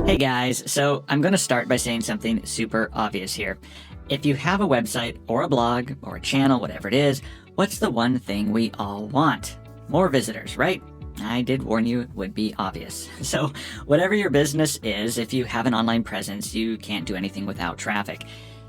Hey guys, so I'm going to start by saying something super obvious here. If you have a website or a blog or a channel, whatever it is, what's the one thing we all want? More visitors, right? I did warn you it would be obvious. So whatever your business is, if you have an online presence, you can't do anything without traffic.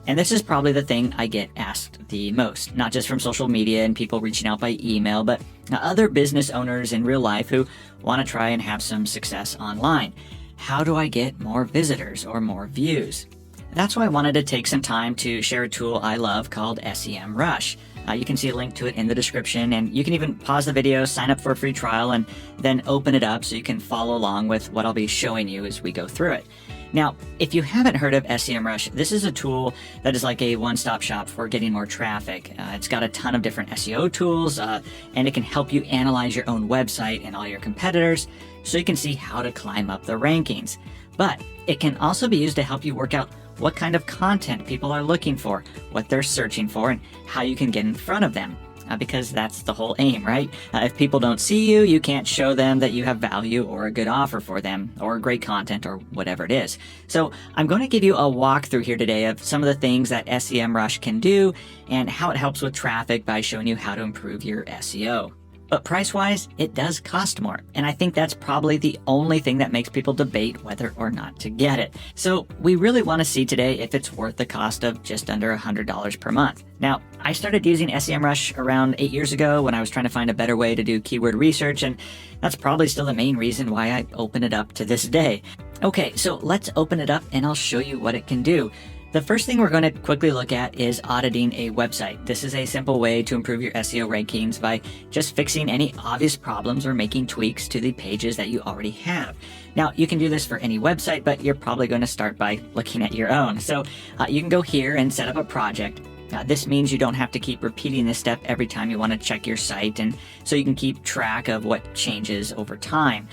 And this is probably the thing I get asked the most, not just from social media and people reaching out by email, but other business owners in real life who want to try and have some success online. How do I get more visitors or more views? That's why I wanted to take some time to share a tool I love called Semrush. You can see a link to it in the description, and you can even pause the video, sign up for a free trial, and then open it up so you can follow along with what I'll be showing you as we go through it. Now, if you haven't heard of Semrush, this is a tool that is like a one-stop shop for getting more traffic. It's got a ton of different SEO tools, and it can help you analyze your own website and all your competitors so you can see how to climb up the rankings. But it can also be used to help you work out what kind of content people are looking for, what they're searching for, and how you can get in front of them. Because that's the whole aim, right? If people don't see you, you can't show them that you have value or a good offer for them or great content or whatever it is. So I'm going to give you a walkthrough here today of some of the things that Semrush can do and how it helps with traffic by showing you how to improve your SEO. But price-wise, it does cost more, and I think that's probably the only thing that makes people debate whether or not to get it. So we really want to see today if it's worth the cost of just under $100 per month. Now, I started using Semrush around 8 years ago when I was trying to find a better way to do keyword research, and that's probably still the main reason why I open it up to this day. Okay, so let's open it up and I'll show you what it can do. The first thing we're going to quickly look at is auditing a website. This is a simple way to improve your SEO rankings by just fixing any obvious problems or making tweaks to the pages that you already have. Now, you can do this for any website, but you're probably going to start by looking at your own. So you can go here and set up a project. This means you don't have to keep repeating this step every time you want to check your site, and so you can keep track of what changes over time.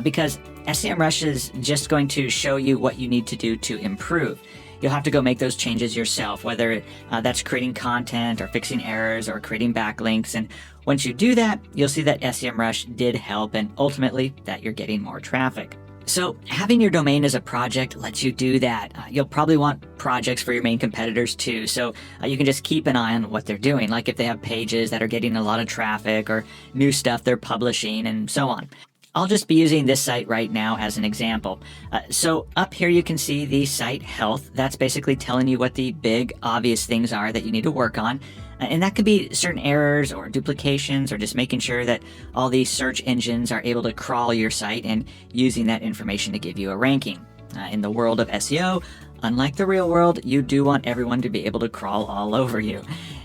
Because Semrush is just going to show you what you need to do to improve. You'll have to go make those changes yourself, whether that's creating content or fixing errors or creating backlinks. And once you do that, you'll see that Semrush did help and ultimately that you're getting more traffic. So having your domain as a project lets you do that. You'll probably want projects for your main competitors too. So you can just keep an eye on what they're doing, like if they have pages that are getting a lot of traffic or new stuff they're publishing and so on. I'll just be using this site right now as an example. So up here you can see the site health. That's basically telling you what the big obvious things are that you need to work on. And that could be certain errors or duplications or just making sure that all these search engines are able to crawl your site and using that information to give you a ranking. In the world of SEO, unlike the real world, you do want everyone to be able to crawl all over you.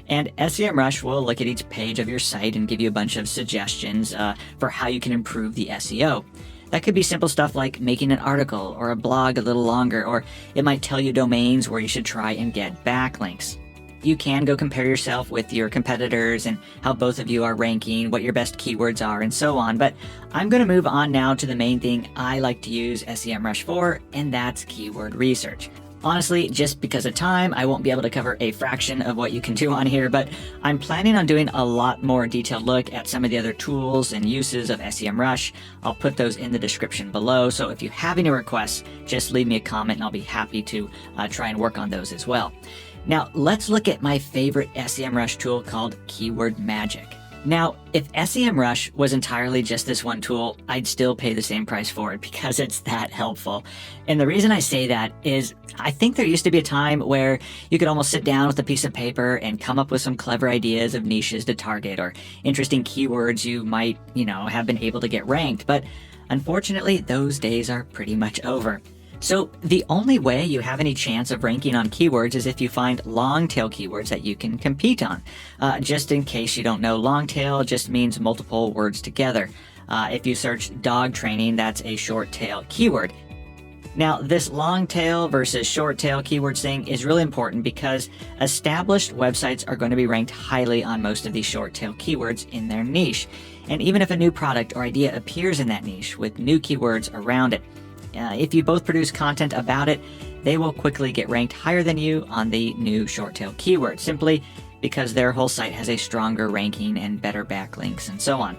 And Semrush will look at each page of your site and give you a bunch of suggestions for how you can improve the SEO. That could be simple stuff like making an article or a blog a little longer, or it might tell you domains where you should try and get backlinks. You can go compare yourself with your competitors and how both of you are ranking, what your best keywords are, and so on. But I'm going to move on now to the main thing I like to use Semrush for, and that's keyword research. Honestly, just because of time, I won't be able to cover a fraction of what you can do on here, but I'm planning on doing a lot more detailed look at some of the other tools and uses of Semrush. I'll put those in the description below, so if you have any requests, just leave me a comment and I'll be happy to try and work on those as well. Now, let's look at my favorite Semrush tool called Keyword Magic. Now, if Semrush was entirely just this one tool, I'd still pay the same price for it because it's that helpful. And the reason I say that is I think there used to be a time where you could almost sit down with a piece of paper and come up with some clever ideas of niches to target or interesting keywords you might, have been able to get ranked. But unfortunately, those days are pretty much over. So the only way you have any chance of ranking on keywords is if you find long tail keywords that you can compete on. Just in case you don't know, long tail just means multiple words together. If you search dog training, that's a short tail keyword. Now, this long tail versus short tail keywords thing is really important because established websites are going to be ranked highly on most of these short tail keywords in their niche. And even if a new product or idea appears in that niche with new keywords around it, if you both produce content about it, they will quickly get ranked higher than you on the new short tail keyword, simply because their whole site has a stronger ranking and better backlinks and so on.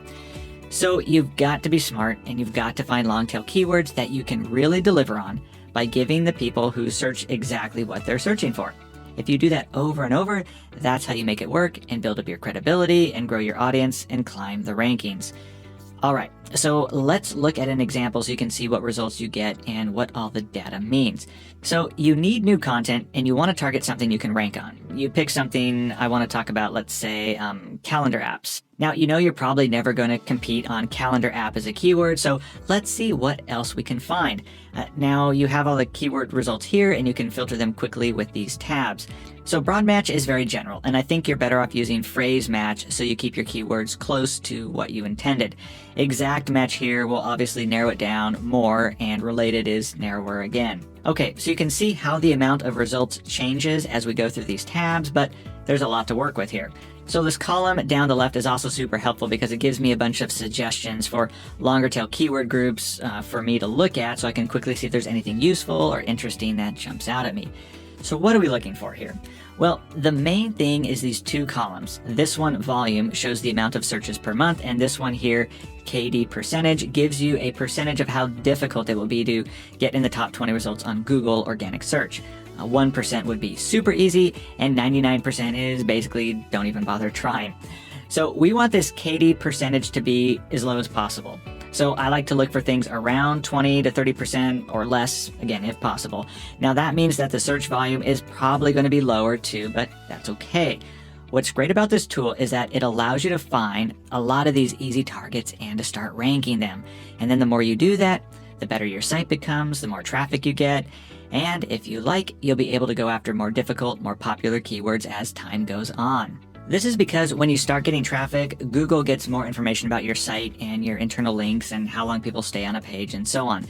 So you've got to be smart and you've got to find long tail keywords that you can really deliver on, by giving the people who search exactly what they're searching for. If you do that over and over, that's how you make it work and build up your credibility and grow your audience and climb the rankings. All right, so let's look at an example so you can see what results you get and what all the data means. So you need new content and you want to target something you can rank on. You pick something I want to talk about, let's say calendar apps. Now, you know you're probably never going to compete on calendar app as a keyword, so let's see what else we can find. Now you have all the keyword results here and you can filter them quickly with these tabs. So broad match is very general, and I think you're better off using phrase match so you keep your keywords close to what you intended. Exact match here will obviously narrow it down more, and related is narrower again. Okay, so you can see how the amount of results changes as we go through these tabs, but there's a lot to work with here. So this column down the left is also super helpful because it gives me a bunch of suggestions for longer tail keyword groups for me to look at so I can quickly see if there's anything useful or interesting that jumps out at me. So what are we looking for here? Well, the main thing is these two columns. This one, volume, shows the amount of searches per month, and this one here, KD percentage, gives you a percentage of how difficult it will be to get in the top 20 results on Google organic search. 1% would be super easy, and 99% is basically don't even bother trying. So we want this KD percentage to be as low as possible. So I like to look for things around 20 to 30% or less, again, if possible. Now that means that the search volume is probably going to be lower too, but that's okay. What's great about this tool is that it allows you to find a lot of these easy targets and to start ranking them. And then the more you do that, the better your site becomes, the more traffic you get. And if you like, you'll be able to go after more difficult, more popular keywords as time goes on. This is because when you start getting traffic, Google gets more information about your site and your internal links and how long people stay on a page and so on.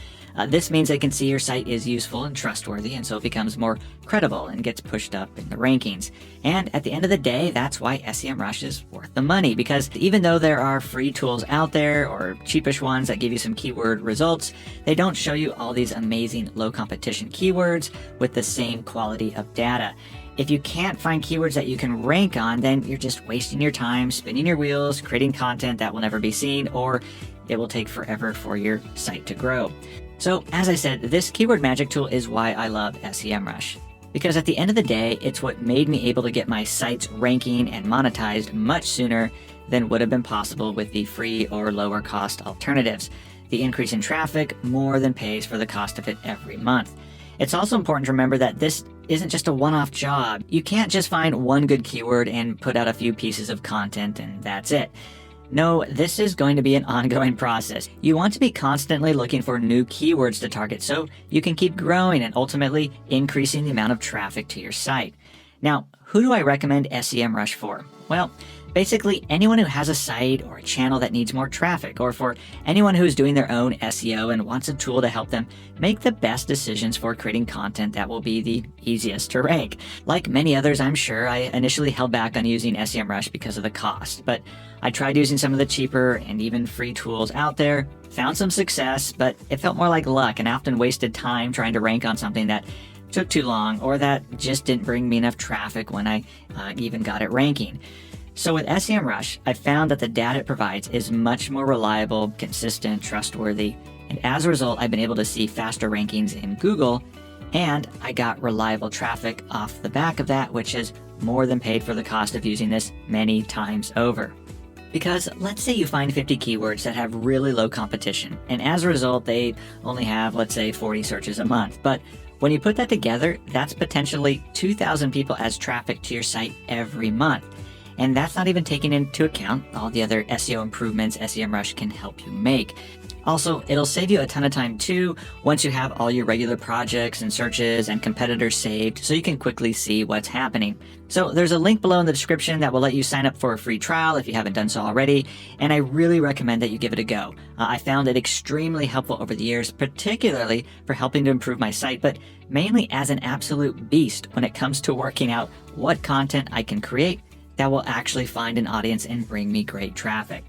This means they can see your site is useful and trustworthy, and so it becomes more credible and gets pushed up in the rankings. And at the end of the day, that's why Semrush is worth the money, because even though there are free tools out there or cheapish ones that give you some keyword results, they don't show you all these amazing low competition keywords with the same quality of data. If you can't find keywords that you can rank on, then you're just wasting your time, spinning your wheels, creating content that will never be seen, or it will take forever for your site to grow. So as I said, this keyword magic tool is why I love Semrush. Because at the end of the day, it's what made me able to get my sites ranking and monetized much sooner than would have been possible with the free or lower cost alternatives. The increase in traffic more than pays for the cost of it every month. It's also important to remember that this isn't just a one-off job. You can't just find one good keyword and put out a few pieces of content and that's it. No, this is going to be an ongoing process. You want to be constantly looking for new keywords to target so you can keep growing and ultimately increasing the amount of traffic to your site. Now, who do I recommend Semrush for? Well, basically anyone who has a site or a channel that needs more traffic, or for anyone who's doing their own SEO and wants a tool to help them make the best decisions for creating content that will be the easiest to rank. Like many others, I'm sure, I initially held back on using Semrush because of the cost, but I tried using some of the cheaper and even free tools out there, found some success, but it felt more like luck and often wasted time trying to rank on something that took too long or that just didn't bring me enough traffic when I even got it ranking. So with Semrush, I found that the data it provides is much more reliable, consistent, trustworthy, and as a result, I've been able to see faster rankings in Google, and I got reliable traffic off the back of that, which has more than paid for the cost of using this many times over. Because let's say you find 50 keywords that have really low competition, and as a result, they only have, let's say, 40 searches a month. But when you put that together, that's potentially 2,000 people as traffic to your site every month. And that's not even taking into account all the other SEO improvements Semrush can help you make. Also, it'll save you a ton of time too once you have all your regular projects and searches and competitors saved so you can quickly see what's happening. So there's a link below in the description that will let you sign up for a free trial if you haven't done so already, and I really recommend that you give it a go. I found it extremely helpful over the years, particularly for helping to improve my site, but mainly as an absolute beast when it comes to working out what content I can create that will actually find an audience and bring me great traffic.